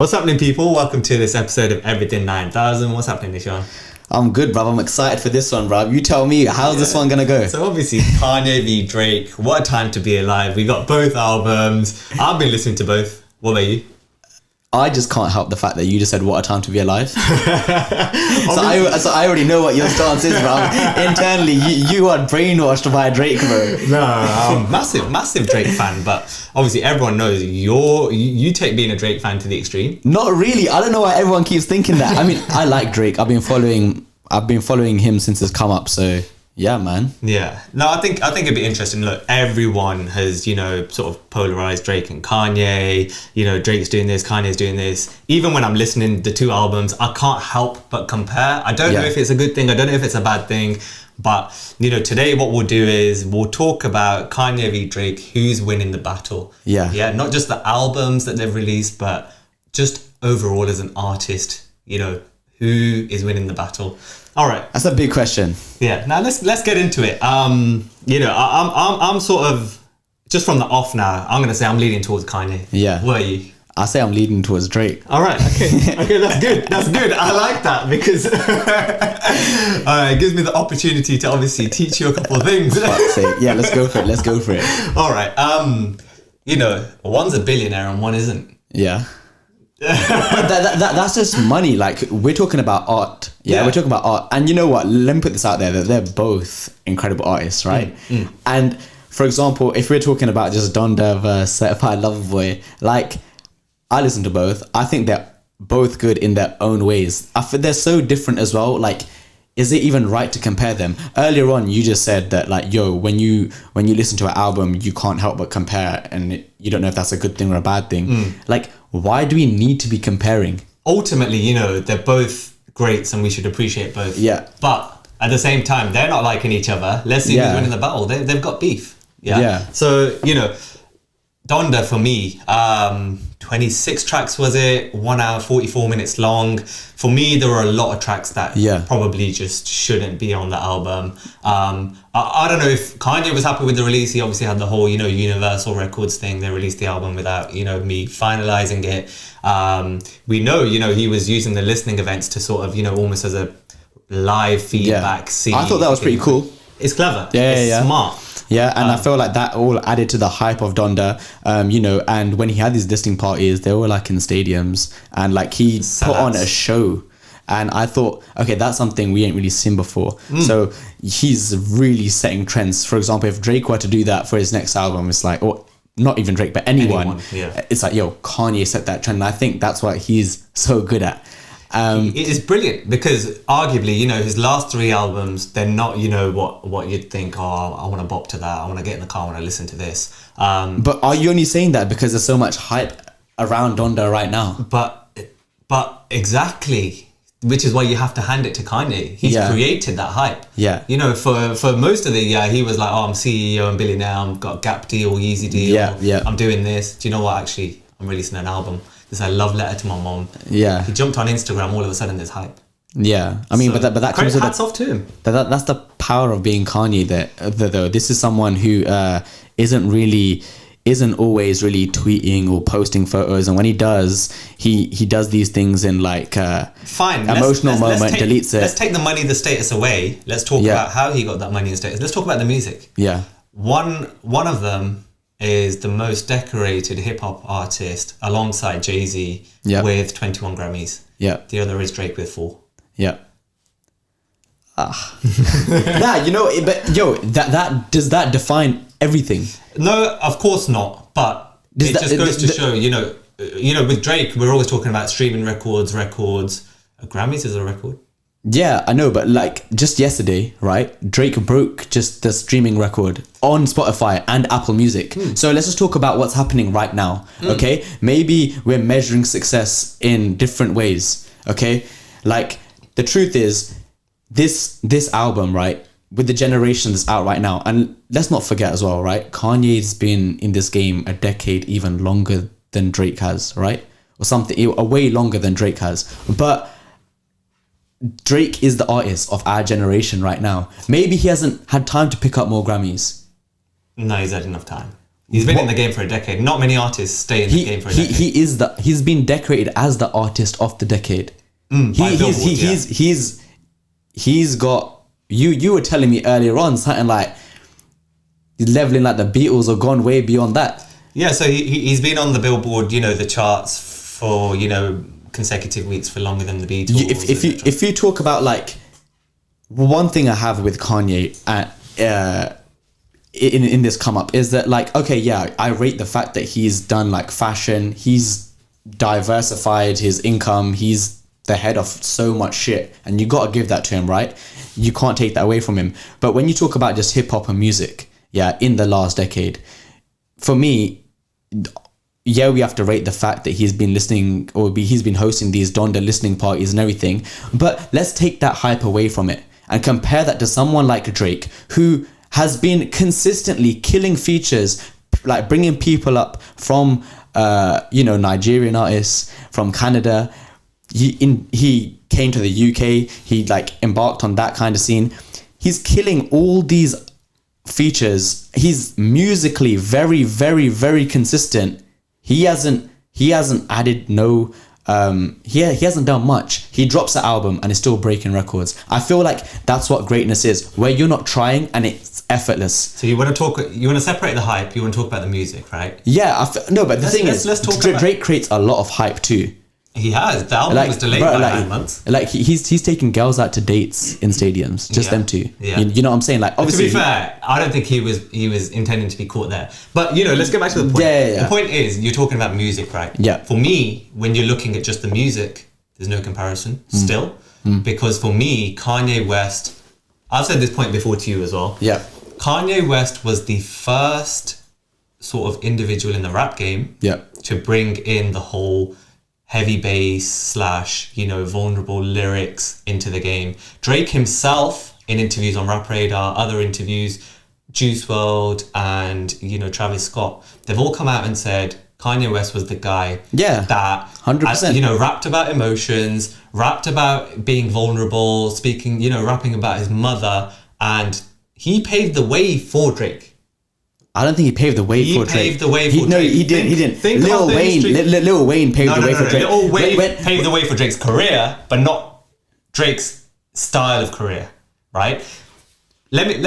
What's happening, people? Welcome to this episode of Everything 9000. What's happening, Ishan? I'm good, bruv. I'm excited for this one, bruv. You tell me, how's this one gonna go? So obviously, Kanye v Drake. What a time to be alive. We got both albums. I've been listening to both. What about you? I just can't help the fact that you just said, what a time to be alive. so I already know what your stance is, bruv. Internally, you are brainwashed by Drake, bro. No, I'm massive Drake fan, but obviously everyone knows you take being a Drake fan to the extreme. Not really. I don't know why everyone keeps thinking that. I mean, I like Drake. I've been following him since his come up, so yeah, man. Yeah. No, I think it'd be interesting. Look, everyone has, sort of polarized Drake and Kanye. Drake's doing this, Kanye's doing this. Even when I'm listening to the two albums, I can't help but compare. I don't know if it's a good thing. I don't know if it's a bad thing. But, today what we'll do is we'll talk about Kanye v Drake, who's winning the battle. Yeah. Yeah, not just the albums that they've released, but just overall as an artist, who is winning the battle. All right. That's a big question. Yeah. Now let's get into it. I'm sort of just from the off now. I'm gonna say I'm leaning towards Kanye. Yeah. What are you? I say I'm leading towards Drake. All right. Okay. Okay. That's good. That's good. I like that because it gives me the opportunity to obviously teach you a couple of things. Yeah. Let's go for it. All right. One's a billionaire and one isn't. Yeah. That's just money. Like, we're talking about art. Yeah, we're talking about art. And you know what? Let me put this out there, that they're both incredible artists, right? And for example, if we're talking about just Donda versus Certified Lover Boy, like, I listen to both. I think they're both good in their own ways. I feel they're so different as well. Like, is it even right to compare them? Earlier on, you just said that, like, when you listen to an album, you can't help but compare, and you don't know if that's a good thing or a bad thing. Like, why do we need to be comparing? Ultimately, they're both greats and we should appreciate both. Yeah. But at the same time, they're not liking each other. Let's see who's winning the battle. They've got beef. Yeah. So, Donda for me, 26 tracks was it? 1 hour, 44 minutes long. For me, there were a lot of tracks that probably just shouldn't be on the album. I don't know if Kanye was happy with the release. He obviously had the whole, Universal Records thing. They released the album without, me finalizing it. We know, he was using the listening events to sort of, almost as a live feedback. See, I thought that was pretty cool. It's clever. Yeah, it's smart. Yeah, and I feel like that all added to the hype of Donda, and when he had these listening parties, they were like in stadiums, and like he put on a show, and I thought, okay, that's something we ain't really seen before. So he's really setting trends. For example, if Drake were to do that for his next album, it's like, or not even Drake, but anyone. It's like, yo, Kanye set that trend, and I think that's what he's so good at. It is brilliant because arguably, his last three albums, they're not, what you'd think, I want to bop to that, I want to get in the car, I want to listen to this. But are you only saying that because there's so much hype around Donda right now? But exactly, which is why you have to hand it to Kanye. He's created that hype. Yeah. For most of the year, he was like, I'm CEO and billionaire, I've got a Gap deal, Yeezy deal, I'm doing this. Do you know what, actually, I'm releasing an album. This is a love letter to my mom. Yeah. He jumped on Instagram, all of a sudden there's hype. Yeah. I mean, but that comes with hats off to him. That's the power of being Kanye though. This is someone who isn't always really tweeting or posting photos, and when he does, he does these things in like fine emotional moment, deletes it. Let's take the money, the status away. Let's talk about how he got that money and status. Let's talk about the music. Yeah. One of them is the most decorated hip-hop artist alongside Jay-Z with 21 Grammys. Yeah. The other is Drake with 4. Yeah. But that does that define everything? No, of course not. But it just goes to show, with Drake, we're always talking about streaming records. Grammys is a record. Yeah, I know, but like just yesterday, right? Drake broke just the streaming record on Spotify and Apple Music. So let's just talk about what's happening right now, okay? Maybe we're measuring success in different ways, okay? Like, the truth is, this album, right, with the generation that's out right now, and let's not forget as well, right? Kanye's been in this game a decade even longer than Drake has, right? Or something, a way longer than Drake has. But Drake is the artist of our generation right now. Maybe he hasn't had time to pick up more Grammys. No, he's had enough time. He's been in the game for a decade. Not many artists stay in the game for a decade. He's been decorated as the artist of the decade. He's got you were telling me earlier on something like leveling like the Beatles or gone way beyond that. Yeah, so he's been on the Billboard, the charts for, consecutive weeks for longer than the Beatles. If you talk about like one thing I have with Kanye in this come up is that like, okay, yeah, I rate the fact that he's done like fashion, he's diversified his income, he's the head of so much shit, and you gotta give that to him, right? You can't take that away from him. But when you talk about just hip hop and music, yeah, in the last decade, for me, yeah, we have to rate the fact that he's been listening he's been hosting these Donda listening parties and everything. But let's take that hype away from it and compare that to someone like Drake, who has been consistently killing features, like bringing people up from, Nigerian artists, from Canada. He came to the UK. He like embarked on that kind of scene. He's killing all these features. He's musically very, very, very consistent. He hasn't added no. He hasn't done much. He drops an album and is still breaking records. I feel like that's what greatness is, where you're not trying and it's effortless. So you want to separate the hype. You want to talk about the music, right? Yeah, but the thing is, Drake creates a lot of hype too. He has. The album was delayed by 9 months. Like he's taking girls out to dates in stadiums, just them two. Yeah. You know what I'm saying? Like, obviously, to be fair, I don't think he was intending to be caught there. But let's get back to the point. Yeah. The point is, you're talking about music, right? Yeah. For me, when you're looking at just the music, there's no comparison still, because for me, Kanye West. I've said this point before to you as well. Yeah. Kanye West was the first sort of individual in the rap game. Yeah. To bring in the whole heavy bass / vulnerable lyrics into the game. Drake himself, in interviews on Rap Radar, other interviews, Juice WRLD and Travis Scott, they've all come out and said Kanye West was the guy that 100%. Rapped about emotions, rapped about being vulnerable, speaking, rapping about his mother, and he paved the way for Drake. I don't think he paved the way for Drake. He paved the way for Drake. No, he didn't. Lil Wayne paved the way for Drake. Lil Wayne paved the way for Drake's career, but not Drake's style of career, right? Let me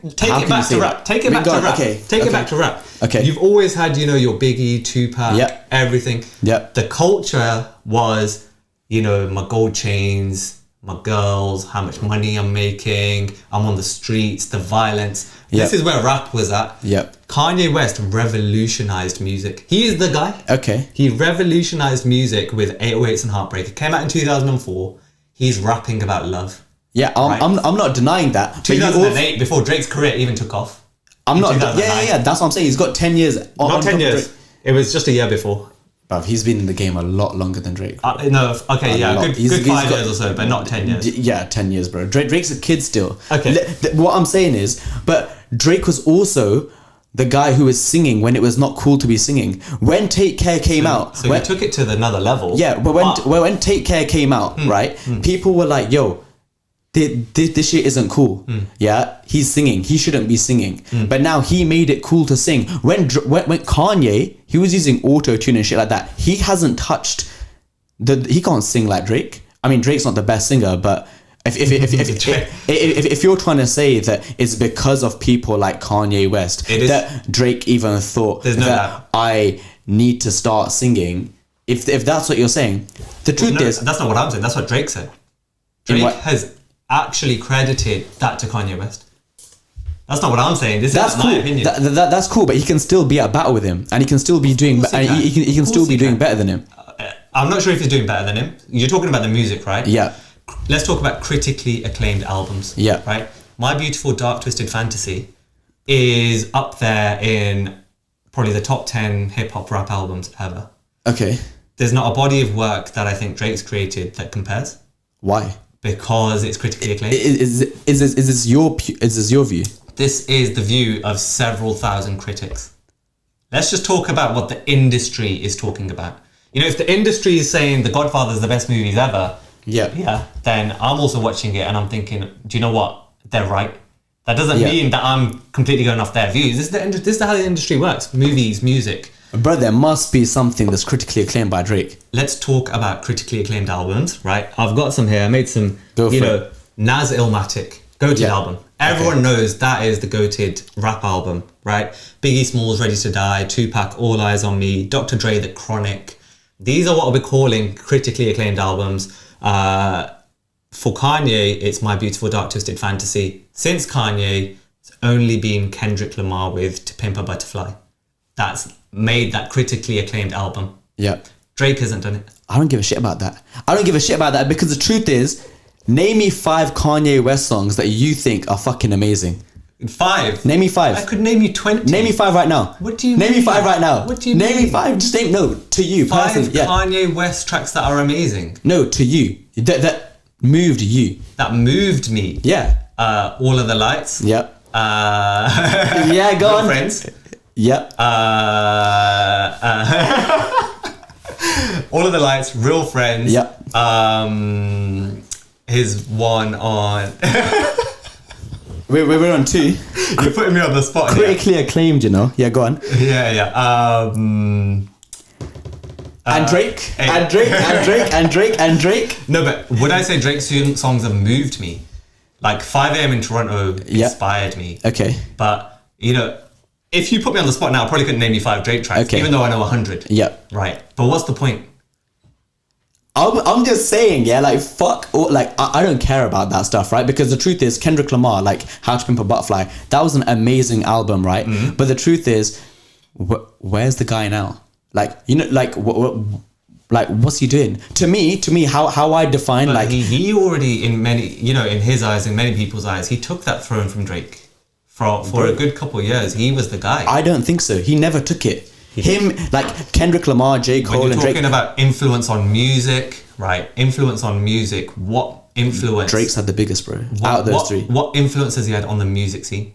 take it back to rap. Take it back to rap. Take it back to rap. Okay. You've always had, your Biggie, Tupac, everything. Yep. The culture was, my gold chains, my girls, how much money I'm making, I'm on the streets, the violence. This is where rap was at. Yep. Kanye West revolutionized music. He is the guy. Okay. He revolutionized music with 808s and Heartbreak. It came out in 2004. He's rapping about love. Yeah, I'm not denying that. 2008, before Drake's career even took off. Yeah. That's what I'm saying. He's got 10 years. Not 10 years. It was just a year before. Bruv, he's been in the game a lot longer than Drake. Good 5 years or so, but not 10 years. Yeah, 10 years, bro. Drake's a kid still. Okay. What I'm saying is, but Drake was also the guy who was singing when it was not cool to be singing. When Take Care came out... So he took it to another level. Yeah, but when Take Care came out, right, people were like, yo, this shit isn't cool. Yeah, he's singing. He shouldn't be singing. But now he made it cool to sing. When Kanye, he was using auto-tune and shit like that. He hasn't touched... He can't sing like Drake. I mean, Drake's not the best singer, but... If you're trying to say that it's because of people like Kanye West that Drake even thought that I need to start singing, if that's what you're saying, the truth is... That's not what I'm saying. That's what Drake said. Drake has actually credited that to Kanye West. That's not what I'm saying. This is my opinion. That's cool, but he can still be at battle with him, and he can still be doing. He can still be doing better than him. I'm not sure if he's doing better than him. You're talking about the music, right? Yeah. Let's talk about critically acclaimed albums. Yeah. Right. My Beautiful Dark Twisted Fantasy is up there in probably the top 10 hip hop rap albums ever. Okay. There's not a body of work that I think Drake's created that compares. Why? Because it's critically acclaimed. Is this your view? This is the view of several thousand critics. Let's just talk about what the industry is talking about. If the industry is saying The Godfather is the best movies ever, yeah, then I'm also watching it and I'm thinking, do you know what? They're right. That doesn't mean that I'm completely going off their views. This is how the industry works. Movies, music. Bro, there must be something that's critically acclaimed by Drake. Let's talk about critically acclaimed albums, right? I've got some here. I made some, Nas Illmatic, goated album. Everyone knows that is the goated rap album, right? Biggie Smalls, Ready to Die, Tupac, All Eyes on Me, Dr. Dre, The Chronic. These are what we're calling critically acclaimed albums. For Kanye, it's My Beautiful Dark Twisted Fantasy. Since Kanye, it's only been Kendrick Lamar with To Pimp a Butterfly. That's made that critically acclaimed album. Yeah. Drake hasn't done it. I don't give a shit about that. I don't give a shit about that because the truth is, name me 5 Kanye West songs that you think are fucking amazing. 5? Name me 5. I could name you 20. Name me 5 right now. What do you name mean? Me 5 right now. What do you name mean? Me 5. Just name, no, to you 5 personally. Yeah. Kanye West tracks that are amazing. No, to you. That moved you. That moved me. Yeah. All of the Lights. Yep. Yeah, go on. Friends. Yep. All of the Lights, Real Friends. Yep. His one on. We're on 2. You're putting me on the spot. Critically acclaimed, you know. Yeah, go on. Yeah. And Drake. And Drake. No, but would I say Drake's songs have moved me? Like 5 a.m. in Toronto inspired me. Okay. But, if you put me on the spot now, I probably couldn't name you 5 Drake tracks, even though I know 100. Yep. Right. But what's the point? I'm just saying, fuck, I don't care about that stuff, right? Because the truth is, Kendrick Lamar, like How to Pimp a Butterfly, that was an amazing album, right? Mm-hmm. But the truth is, where's the guy now? What's he doing? To me, how I define, but he already, in many, in his eyes, in many people's eyes, he took that throne from Drake. For a good couple of years, he was the guy. I don't think so. He never took it. Kendrick Lamar, J. Cole, and Drake. When you're talking about influence on music, right? Influence on music. What influence? Drake's had the biggest, bro. Out of those 3. What influence has he had on the music scene?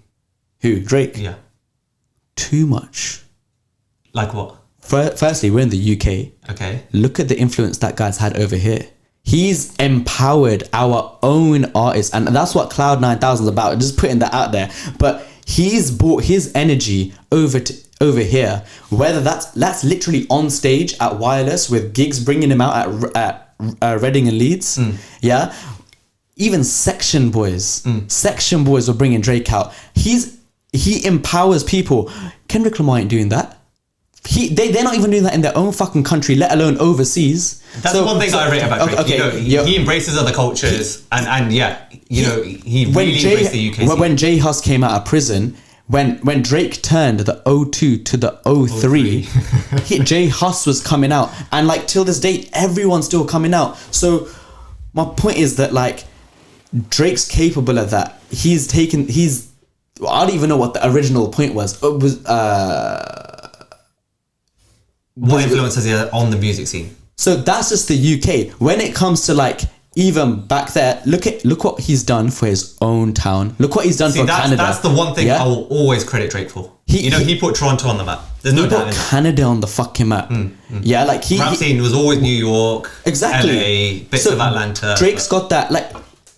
Who? Drake? Yeah. Too much. Like what? Firstly, we're in the UK. Okay. Look at the influence that guy's had over here. He's empowered our own artists, and that's what Cloud 9000 is about. Just putting that out there. But he's brought his energy over here. Whether that's literally on stage at Wireless with gigs bringing him out at Reading and Leeds. Yeah. Even Section Boys. Section Boys were bringing Drake out. He empowers people. Kendrick Lamar ain't doing that. They're not even doing that in their own fucking country, let alone overseas. That's one thing that I rate about Drake. Okay, he embraces other cultures, and he really embraced the UK scene. When J Hus came out of prison, when Drake turned the 02 to the 03, J Hus was coming out, and till this day, everyone's still coming out. So my point is that Drake's capable of that. I don't even know what the original point was. It was what influence has he had on the music scene? So that's just the UK. When it comes to even back there, look what he's done for his own town. Look what he's done for Canada. That's the one thing I will always credit Drake for. He put Toronto on the map. There's no doubt in that. He put Canada on the fucking map. Yeah, rap scene was always New York, exactly. LA, bits of Atlanta. Drake's got that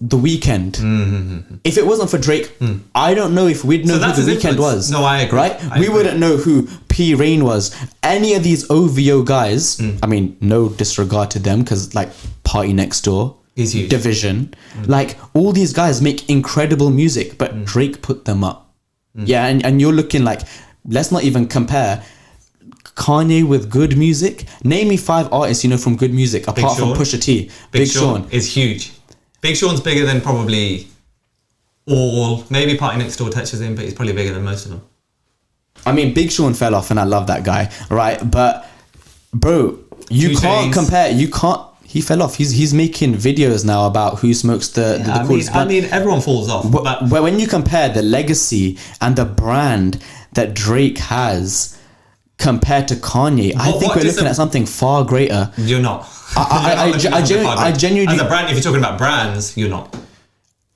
The Weeknd. Mm-hmm. If it wasn't for Drake, I don't know if we'd know who The Weeknd was. No, I agree. Right? We wouldn't know who P. Rain was. Any of these OVO guys, I mean, no disregard to them, because Party Next Door, he's huge. Division, all these guys make incredible music, but Drake put them up. Yeah, and you're looking let's not even compare Kanye with good music. Name me 5 artists from good music apart from Pusha T. Big Sean is huge. Big Sean's bigger than probably maybe Party Next Door touches him, but he's probably bigger than most of them. I mean, Big Sean fell off, and I love that guy, right? But bro, you can't compare. He fell off. He's making videos now about who smokes the coolest blunt. I mean, everyone falls off. But when you compare the legacy and the brand that Drake has compared to Kanye, I think we're looking at something far greater. You're not. I genuinely. As a brand, if you're talking about brands, you're not.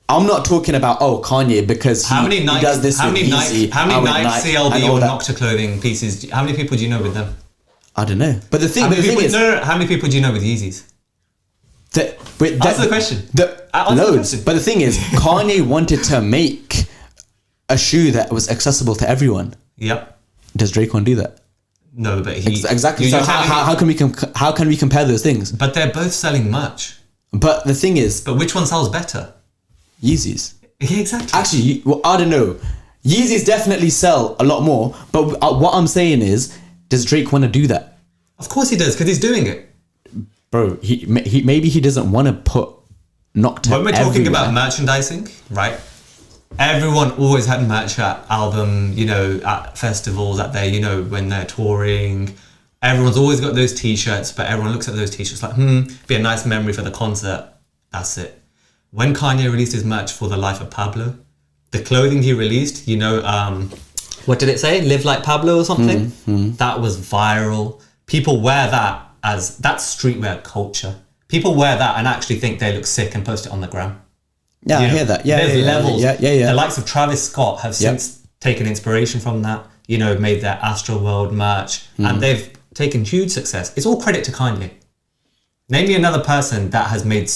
I'm not talking about Kanye because he does this with yeezy. How many Nike CLB or Nocta clothing pieces? How many people do you know with them? I don't know. But the thing is, how many people do you know with Yeezys? Answer the question. Loads. But the thing is, Kanye wanted to make a shoe that was accessible to everyone. Yep. Does Drake want to do that? No, but he exactly. So how can we compare those things? But they're both selling merch. But the thing is, but which one sells better? Yeezys. Yeah, exactly. Actually, well, I don't know. Yeezys definitely sell a lot more. But what I'm saying is, does Drake want to do that? Of course he does, because he's doing it. Bro, he maybe he doesn't want to put Nocta when we're talking everywhere. about merchandising, right? Everyone always had merch at album, you know, at festivals, at their, you know, when they're touring. Everyone's always got those t-shirts, but everyone looks at those t-shirts like, be a nice memory for the concert. That's it. When Kanye released his merch for the life of Pablo, the clothing he released, you know, what did it say? Live like Pablo or something? That was viral. People wear that as, that's streetwear culture. People wear that and actually think they look sick and post it on the gram. Yeah, I hear that. Yeah, there's levels. Yeah. The likes of Travis Scott have since taken inspiration from that, you know, made their Astroworld merch, and they've taken huge success. It's all credit to Kanye. Name me another person that has made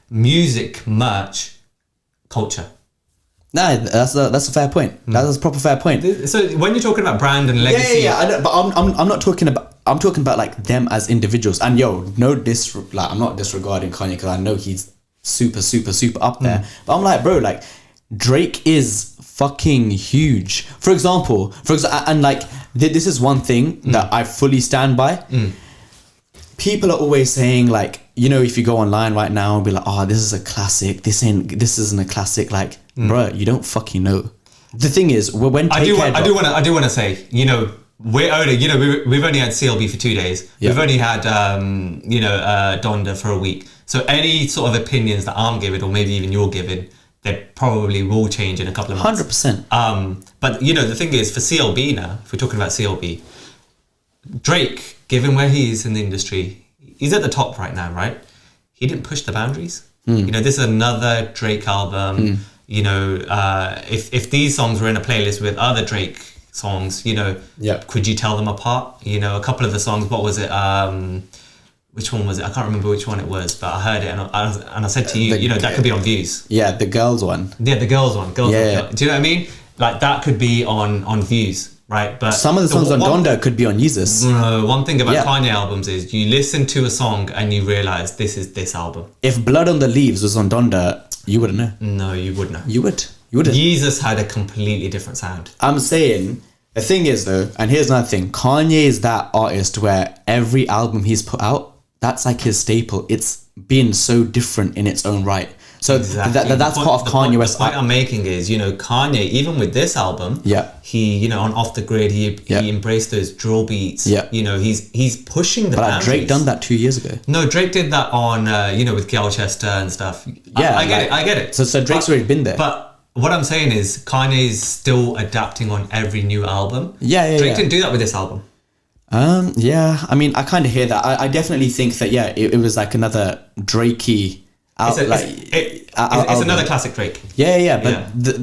music merch culture. Nah, that's a fair point. That's a proper fair point. So when you're talking about brand and legacy, I know, but I'm not talking about. I'm talking about like them as individuals. And yo, I'm not disregarding Kanye because I know he's super up there. But I'm like, bro, like Drake is fucking huge. For example, and like this is one thing that I fully stand by. People are always saying like, you know, if you go online right now and be like, oh, this is a classic. This isn't a classic. Like, bro, you don't fucking know. The thing is, when I do want to say, you know, we're only, you know, we've only had CLB for 2 days. We've only had, you know, Donda for a week. So any sort of opinions that I'm giving, or maybe even you're giving, they probably will change in a couple of months. 100%. But you know, the thing is, for CLB now, if we're talking about CLB, Drake, given where he is in the industry, he's at the top right now, right? He didn't push the boundaries. You know, this is another Drake album. You know, if these songs were in a playlist with other Drake songs, you know, could you tell them apart? You know, a couple of the songs, what was it? Which one was it? I can't remember which one it was, but I heard it and I said to you, you know, that could be on Views. Yeah, the girls one. Yeah, the girls one. Do you know what I mean? Like that could be on Views, right? But some of the songs on Donda could be on yeezus. No, one thing about Kanye albums is you listen to a song and you realize this is this album. If Blood on the Leaves was on Donda, you wouldn't know. No, you would know. You would. You wouldn't. yeezus had a completely different sound. I'm saying, the thing is though, and here's another thing, Kanye is that artist where every album he's put out, that's like his staple. It's been so different in its own right. So exactly. that's part of Kanye West. The point I'm making is, you know, Kanye, even with this album, he, you know, on Off the Grid, he embraced those drill beats. You know, he's pushing the boundaries. Drake done that 2 years ago. No, Drake did that on, you know, with Galchester and stuff. Yeah, I get it. So Drake's already been there. But what I'm saying is, Kanye's still adapting on every new album. Drake didn't do that with this album. Yeah, I mean, I kind of hear that. I definitely think that, it was like another Drakey. It's another classic Drake. But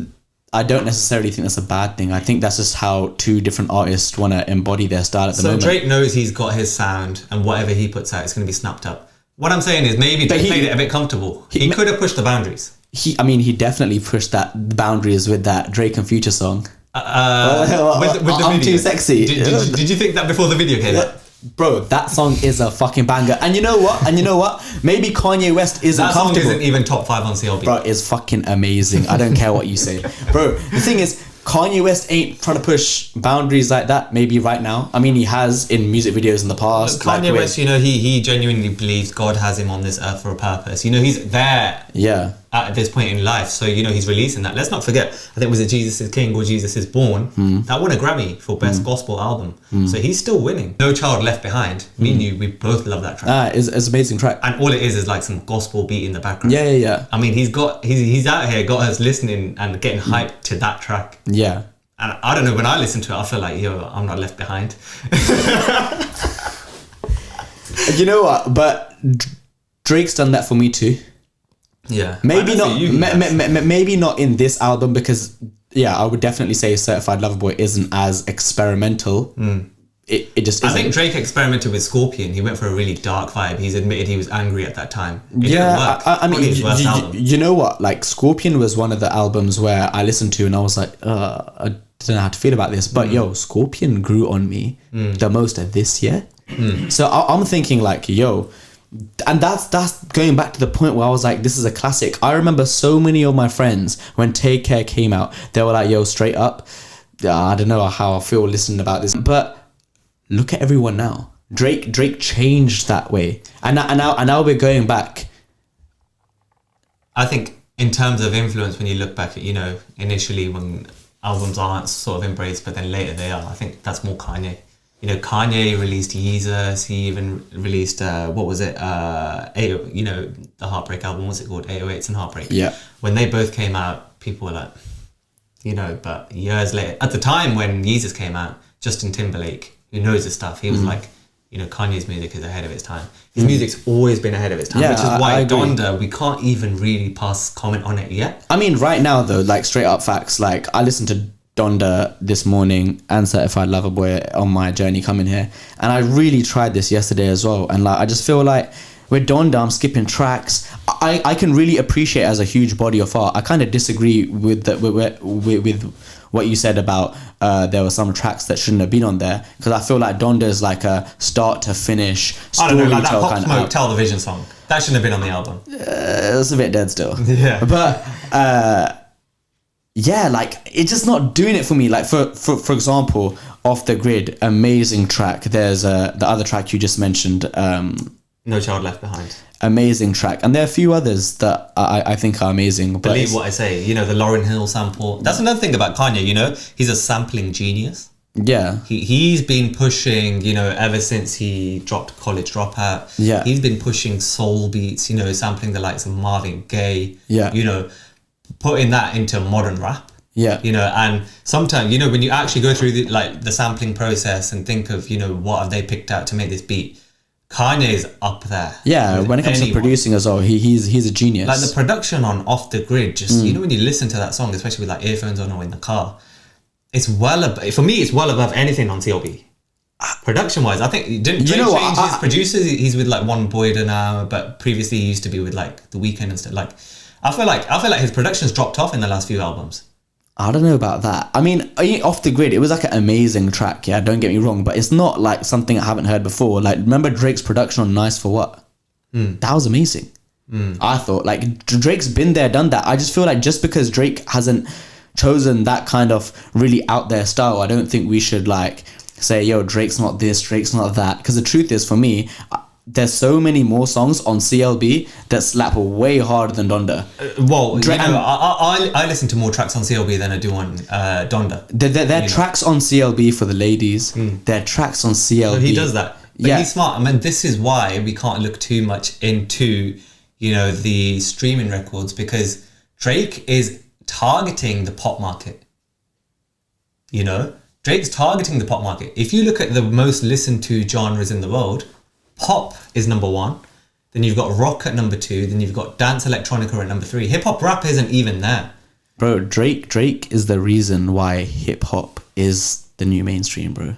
I don't necessarily think that's a bad thing. I think that's just how two different artists want to embody their style at the moment. So Drake knows he's got his sound, and whatever he puts out is going to be snapped up. What I'm saying is, maybe Drake made it a bit comfortable. He could have pushed the boundaries. He definitely pushed the boundaries with that Drake and Future song. With the I'm video. Too Sexy. Did you think that before the video came out? Bro, that song is a fucking banger. And you know what? Maybe Kanye West isn't comfortable. That song isn't even top 5 on CLB. Bro, it's fucking amazing. I don't care what you say. Bro, the thing is, Kanye West ain't trying to push boundaries like that maybe right now. I mean, he has in music videos in the past. Look, Kanye West, you know, he genuinely believes God has him on this earth for a purpose. You know, he's there at this point in life. So, you know, he's releasing that. Let's not forget, I think was it Jesus is King or Jesus is Born? That won a Grammy for Best Gospel Album. So he's still winning. No Child Left Behind. Me and you, we both love that track. It's an amazing track. And all it is like some gospel beat in the background. Yeah. I mean, he's out here, got us listening and getting hyped to that track. Yeah. And I don't know, when I listen to it, I feel like, yo, I'm not left behind. You know what? But Drake's done that for me too. Yeah. Maybe not. Maybe not in this album because, I would definitely say Certified Lover Boy isn't as experimental it just isn't. I think Drake experimented with Scorpion. He went for a really dark vibe. He's admitted he was angry at that time. It didn't work. I mean, you know what? Like, Scorpion was one of the albums where I listened to and I was like, I don't know how to feel about this. But yo, Scorpion grew on me the most this year. So I'm thinking like, yo, and that's going back to the point where I was like, this is a classic. I remember so many of my friends when Take Care came out, they were like, yo, straight up, I don't know how I feel listening about this, but look at everyone now. Drake changed that way, and now we're going back. I think in terms of influence, when you look back at, you know, initially when albums aren't sort of embraced, but then later they are. I think that's more Kanye. You know, Kanye released Yeezus. He even released what was it? You know, the Heartbreak album. What's it called? 808s and Heartbreak. Yeah. When they both came out, people were like, you know, but years later, at the time when Yeezus came out, Justin Timberlake, who knows his stuff, he was like, you know, Kanye's music is ahead of its time. His music's always been ahead of its time, which is why Donda, we can't even really pass comment on it yet. I mean, right now though, like straight up facts, like I listened to Donda this morning and Certified Lover Boy on my journey coming here, and I really tried this yesterday as well, and like I just feel like with Donda I'm skipping tracks. I can really appreciate it as a huge body of art. I kind of disagree with what you said about there were some tracks that shouldn't have been on there, because I feel like Donda is like a start to finish storytell. I don't know, like that Pop Smoke Television song, that shouldn't have been on the album. It's a bit dead still. Yeah, but yeah, like it's just not doing it for me. Like for example, Off the Grid, amazing track. There's the other track you just mentioned, No Child Left Behind. Amazing track, and there are a few others that I think are amazing. But Believe What I Say, you know, the Lauryn Hill sample. That's another thing about Kanye, you know, he's a sampling genius. Yeah, he's been pushing, you know, ever since he dropped College Dropout. Yeah, he's been pushing soul beats, you know, sampling the likes of Marvin Gaye. Yeah, you know, putting that into modern rap. Yeah, you know, and sometimes, you know, when you actually go through the sampling process and think of, you know, what have they picked out to make this beat, Kanye's up there. Yeah, when it comes to producing as well, he's a genius. Like the production on Off the Grid, just you know, when you listen to that song, especially with like earphones on or in the car, it's well above, for me, it's well above anything on CLB. Production wise, I think didn't Drake change his producers? He's with like One Boyda now, but previously he used to be with like The Weeknd and stuff. Like I feel like his production's dropped off in the last few albums. I don't know about that. I mean, Off the Grid, it was like an amazing track, yeah, don't get me wrong, but it's not like something I haven't heard before. Like, remember Drake's production on Nice for What? That was amazing. I thought, like, Drake's been there, done that. I just feel like just because Drake hasn't chosen that kind of really out there style, I don't think we should, like, say, yo, Drake's not this, Drake's not that. Because the truth is, for me, there's so many more songs on CLB that slap way harder than Donda. Well, you know, I listen to more tracks on CLB than I do on Donda. There are tracks on CLB for the ladies. There are tracks on CLB. So he does that. But he's smart. I mean, this is why we can't look too much into, you know, the streaming records, because Drake is targeting the pop market. You know, Drake's targeting the pop market. If you look at the most listened to genres in the world, pop is number 1, then you've got rock at number 2, then you've got dance electronica at number 3. Hip hop rap isn't even there. Bro, Drake is the reason why hip hop is the new mainstream, bro.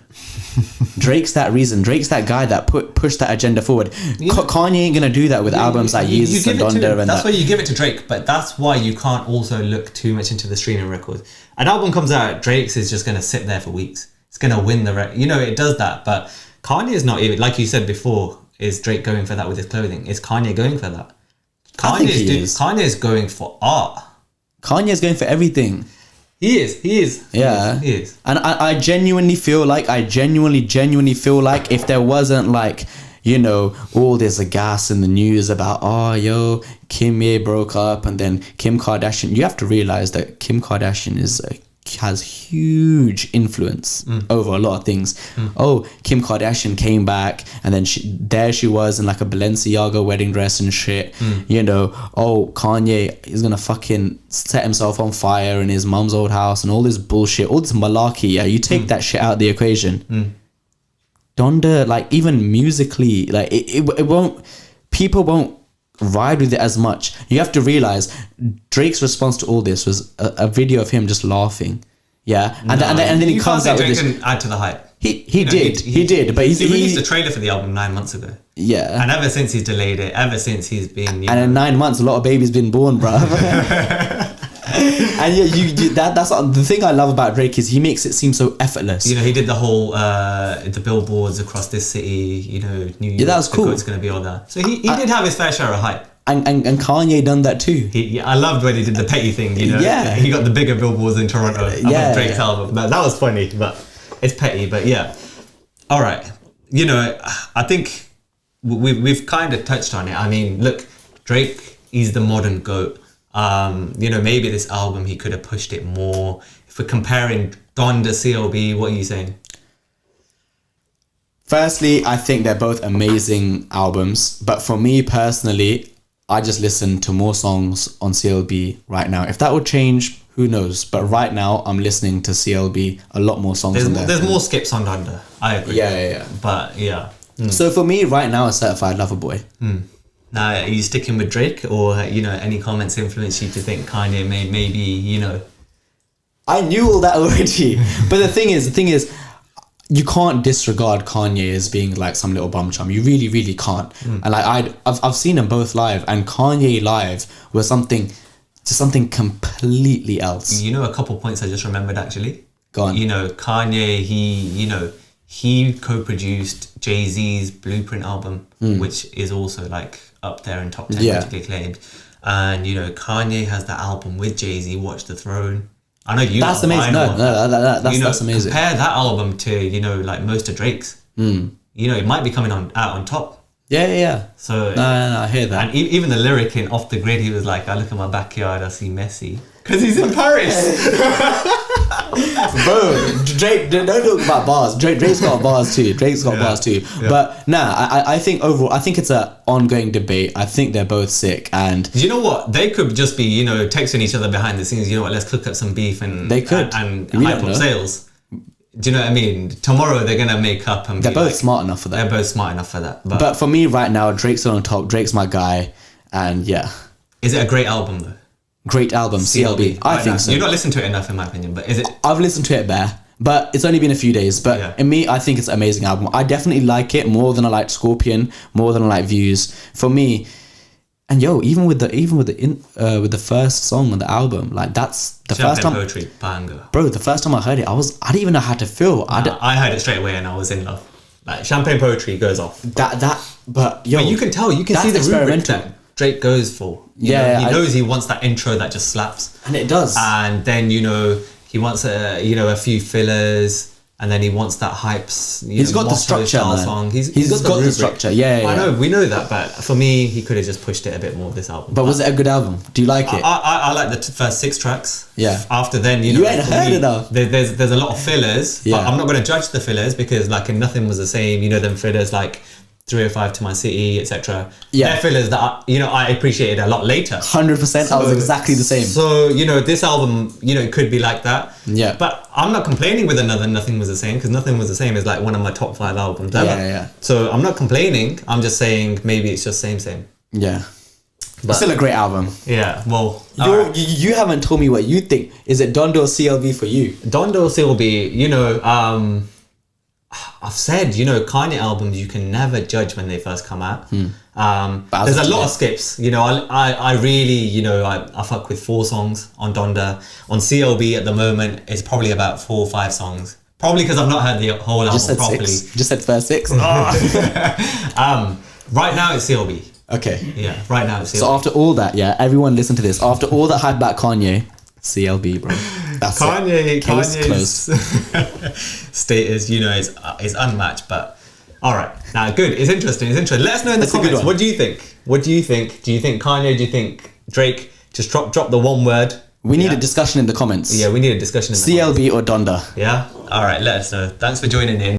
Drake's that reason. Drake's that guy that pushed that agenda forward. Yeah. Kanye ain't gonna do that with albums like Yeezus and Donda. That's why you give it to Drake, but that's why you can't also look too much into the streaming records. An album comes out, Drake's is just gonna sit there for weeks. It's gonna win the you know, it does that, but Kanye is not even, like you said before, is Drake going for that with his clothing? Is Kanye going for that? Kanye is going for art. Kanye is going for everything. He is. Yeah. He is. And I genuinely feel like, if there wasn't like, you know, all this gas in the news about, oh, yo, Kanye broke up and then Kim Kardashian, you have to realize that Kim Kardashian has huge influence over a lot of things. Oh, Kim Kardashian came back and then she was in like a Balenciaga wedding dress and shit. You know, oh, Kanye is gonna fucking set himself on fire in his mum's old house and all this bullshit, all this malarkey. Yeah, you take that shit out of the equation. Donda, like, even musically, like it won't, people won't ride with it as much. You have to realize Drake's response to all this was a video of him just laughing. Yeah, and then he comes out with this. Drake didn't add to the hype. He did, but he released a trailer for the album 9 months ago. Yeah. And ever since he's delayed it, ever since he's been... And in 9 months, a lot of babies been born, bro. And yeah, that's the thing I love about Drake is he makes it seem so effortless. You know, he did the whole the billboards across this city. You know, New York. Yeah, that was cool. It's going to be on there. So he did have his fair share of hype. And Kanye done that too. I loved when he did the petty thing. You know, yeah, he got the bigger billboards in Toronto. Drake's album. That was funny, but it's petty. But yeah, all right. You know, I think we've kind of touched on it. I mean, look, Drake, he's the modern GOAT. You know, maybe this album he could have pushed it more. If we're comparing Donda, CLB, what are you saying? Firstly, I think they're both amazing albums, but for me personally, I just listen to more songs on CLB right now. If that would change, who knows? But right now, I'm listening to CLB a lot more songs on there. There's more skips on Donda. I agree. Yeah. But yeah. So for me, right now, a certified lover boy. Now, are you sticking with Drake, or you know, any comments influence you to think Kanye maybe, you know? I knew all that already, but the thing is, you can't disregard Kanye as being like some little bum chum. You really, really can't. And like I've seen them both live, and Kanye live was something completely else. You know, a couple points I just remembered actually. Go on. You know, Kanye, he co-produced Jay-Z's Blueprint album, which is also like up there in top 10 critically acclaimed. And you know, Kanye has that album with Jay-Z, Watch the Throne. I know you. That's amazing. That's amazing. Compare that album to, you know, like most of Drake's. You know, it might be coming out on top. Yeah. So no, I hear that. And even the lyric in Off the Grid, he was like, I look at my backyard, I see Messi. Because he's in Paris. Bro, Drake, don't talk about bars. Drake's got bars too. Yeah. But I think overall, I think it's an ongoing debate. I think they're both sick. And do you know what? They could just be, you know, texting each other behind the scenes. You know what? Let's cook up some beef and they could and hype up sales. Do you know what I mean? Tomorrow they're gonna make up and they're both smart enough for that. They're both smart enough for that. But for me right now, Drake's on top. Drake's my guy, and yeah. Is it a great album though? Great album, CLB. I think so. You've not listened to it enough, in my opinion. But is it? I've listened to it bare, but it's only been a few days. But in me, I think it's an amazing album. I definitely like it more than I like Scorpion, more than I like Views. For me, and even with the first song on the album, like that's the first time. Poetry, banger. Bro, the first time I heard it, I didn't even know how to feel. I heard it straight away and I was in love. Like Champagne Poetry goes off. But you can tell, you can see the rubric that Drake goes for. He knows he wants that intro that just slaps, and it does. And then he wants a few fillers. And then he wants that hypes. He's got the structure, man. Song. He's got the structure. Yeah. I know, we know that, but for me, he could have just pushed it a bit more. This album. But was it a good album? Do you like it? I like the first 6 tracks. Yeah. After then, you ain't heard it though. There's a lot of fillers. Yeah. But I'm not going to judge the fillers because like in Nothing Was the Same. You know them fillers like 305 to My City, etc. Yeah. They're fillers that I appreciated a lot later. 100%. I was exactly the same. So this album, it could be like that. Yeah. But I'm not complaining with another Nothing Was the Same because Nothing Was the Same is like one of my top 5 albums ever. Yeah. So I'm not complaining. I'm just saying maybe it's just same. Yeah. But still a great album. Yeah. Well, you haven't told me what you think. Is it Donda or CLB for you? Donda or CLB? I've said, Kanye albums you can never judge when they first come out. There's a lot of skips. I really, I fuck with 4 songs on Donda. On CLB at the moment, it's probably about 4 or 5 songs. Probably because I've not heard the whole album properly. Just said first 6. Right now it's CLB. Okay. Yeah, right now it's CLB. So after all that, everyone listen to this. After all that hype about Kanye, CLB, bro. That's Kanye's close. status, is unmatched. But all right, now good. It's interesting. Let us know in the comments. What do you think? Do you think Kanye? Do you think Drake? Just drop the one word. We need a discussion in the comments. Yeah, we need a discussion in the comments. CLB or Donda. Yeah. All right. Let us know. Thanks for joining in.